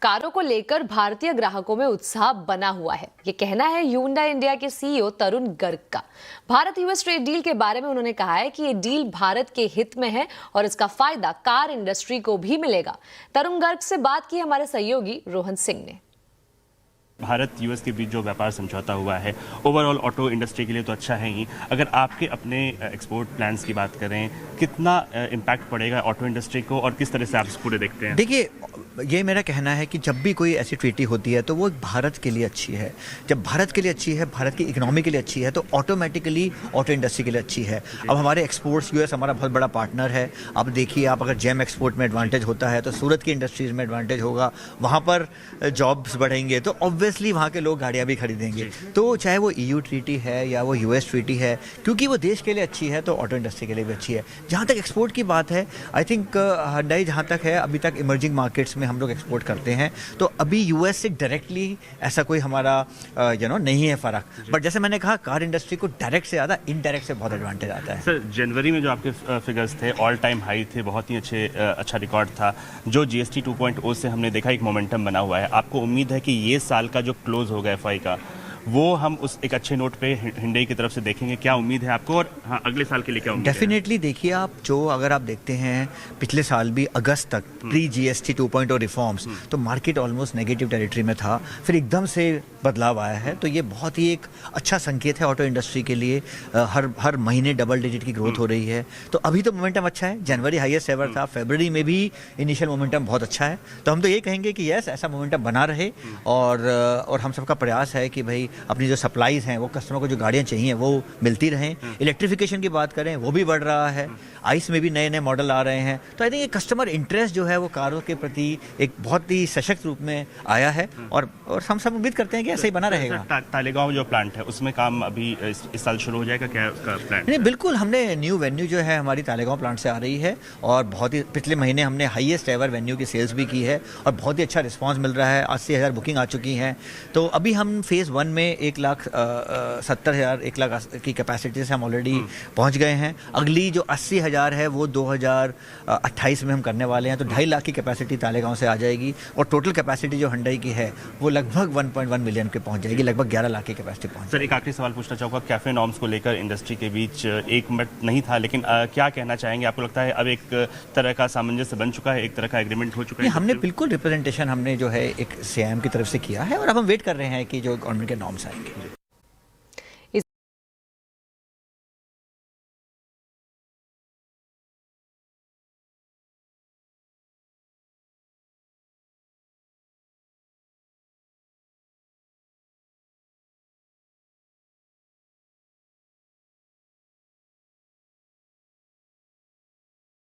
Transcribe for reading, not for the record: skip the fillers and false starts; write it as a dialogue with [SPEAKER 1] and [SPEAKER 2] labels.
[SPEAKER 1] कारों को लेकर भारतीय ग्राहकों में उत्साह बना हुआ है। ये कहना है Hyundai इंडिया के सीईओ तरुण गर्ग का। भारत यूएस ट्रेड डील के बारे में उन्होंने कहा है कि ये डील भारत के हित में है और इसका फायदा कार इंडस्ट्री को भी मिलेगा। तरुण गर्ग से बात की हमारे सहयोगी रोहन सिंह ने।
[SPEAKER 2] भारत यूएस के बीच जो व्यापार समझौता हुआ है ओवरऑल ऑटो इंडस्ट्री के लिए तो अच्छा है ही। अगर आपके अपने एक्सपोर्ट प्लान्स की बात करें, कितना इम्पैक्ट पड़ेगा ऑटो इंडस्ट्री को और किस तरह से आप पूरे देखते हैं?
[SPEAKER 3] देखिए, ये मेरा कहना है कि जब भी कोई ऐसी ट्रीटी होती है तो वो भारत के लिए अच्छी है। जब भारत के लिए अच्छी है, भारत की इकोनॉमी के लिए अच्छी है, तो ऑटोमेटिकली ऑटो इंडस्ट्री के लिए अच्छी है। अब हमारे एक्सपोर्ट्स यूएस हमारा बहुत बड़ा पार्टनर है। अब देखिए, आप अगर जेम एक्सपोर्ट में एडवांटेज होता है तो सूरत की इंडस्ट्रीज में एडवांटेज होगा, वहाँ पर जॉब्स बढ़ेंगे तो ऑब्वियसली वहाँ के लोग गाड़ियाँ भी खरीदेंगे। तो चाहे वो EU ट्रीटी है या वो यूएस ट्रीटी है, क्योंकि वो देश के लिए अच्छी है तो ऑटो इंडस्ट्री के लिए भी अच्छी है। जहाँ तक एक्सपोर्ट की बात है, आई थिंक Hyundai जहाँ तक है अभी तक इमर्जिंग मार्केट्स में हम लोग एक्सपोर्ट करते हैं, तो अभी यूएस से डायरेक्टली ऐसा कोई हमारा नहीं है फ़र्क। बट जैसे मैंने कहा, कार इंडस्ट्री को डायरेक्ट से ज़्यादा इनडायरेक्ट से बहुत एडवांटेज आता है।
[SPEAKER 2] सर, जनवरी में जो आपके फिगर्स थे ऑल टाइम हाई थे, बहुत ही अच्छा रिकॉर्ड था। जो GST 2.0 से हमने देखा एक मोमेंटम बना हुआ है। आपको उम्मीद है कि ये साल का जो क्लोज होगा FY का, वो हम उस एक अच्छे नोट पे Hyundai की तरफ से देखेंगे? क्या उम्मीद है आपको? और हाँ, अगले साल के लिए क्या उम्मीद है?
[SPEAKER 3] डेफिनेटली देखिए, आप जो अगर आप देखते हैं पिछले साल भी अगस्त तक प्री GST 2.0 रिफॉर्म्स, तो मार्केट ऑलमोस्ट नेगेटिव टेरिटरी में था, फिर एकदम से बदलाव आया है। तो ये बहुत ही एक अच्छा संकेत है ऑटो इंडस्ट्री के लिए। हर महीने डबल डिजिट की ग्रोथ हो रही है। तो अभी तो मोमेंटम अच्छा है। जनवरी हाईएस्ट एवर था, फरवरी में भी इनिशियल मोमेंटम बहुत अच्छा है। तो हम तो ये कहेंगे कि यस, ऐसा मोमेंटम बना रहे और हम सबका प्रयास है कि भाई अपनी जो सप्लाईज हैं, वो कस्टमर को जो गाड़ियाँ चाहिए वो मिलती रहें। इलेक्ट्रिफिकेशन की बात करें, वो भी बढ़ रहा है। आइस में भी नए नए मॉडल आ रहे हैं। तो आई थिंक ये कस्टमर इंटरेस्ट जो है वो कारों के प्रति एक बहुत ही सशक्त रूप में आया है और हम सब उम्मीद करते हैं कि ऐसे ही बना रहेगा।
[SPEAKER 2] तालेगांव जो प्लांट है उसमें काम अभी इस साल शुरू हो जाएगा क्या उसका प्लान?
[SPEAKER 3] नहीं, बिल्कुल। हमने न्यू वेन्यू जो है हमारी तालेगांव प्लांट से आ रही है और बहुत ही पिछले महीने हमने हाईएस्ट एवर वेन्यू की सेल्स भी की है और बहुत ही अच्छा रिस्पांस मिल रहा है। 80,000 बुकिंग आ चुकी हैं। तो अभी हम फेज़ 1 में 1,70,000 1 लाख की कैपेसिटी से हम ऑलरेडी पहुंच गए हैं। अगली जो 80,000 है वो 2028 में हम करने वाले हैं। तो 2.5 लाख की कैपेसिटी तालेगांव से आ जाएगी और टोटल कैपेसिटी जो Hyundai की है वो लगभग 1.1 मिलियन के पहुंच जाएगी, लगभग 11 लाख की कैपेसिटी पहुंच।
[SPEAKER 2] सर, एक आखिरी सवाल पूछना चाहूँगा। कैफे नॉर्म्स को लेकर इंडस्ट्री के बीच एक मत नहीं था, लेकिन क्या कहना चाहेंगे? आपको लगता है अब एक तरह का सामंजस्य बन चुका है, एक तरह का एग्रीमेंट हो चुका है?
[SPEAKER 3] हमने बिल्कुल रिप्रेजेंटेशन हमने जो है एक CIM की तरफ से किया है और अब हम वेट कर रहे हैं कि जो गवर्नमेंट के नॉर्म्स आएंगे।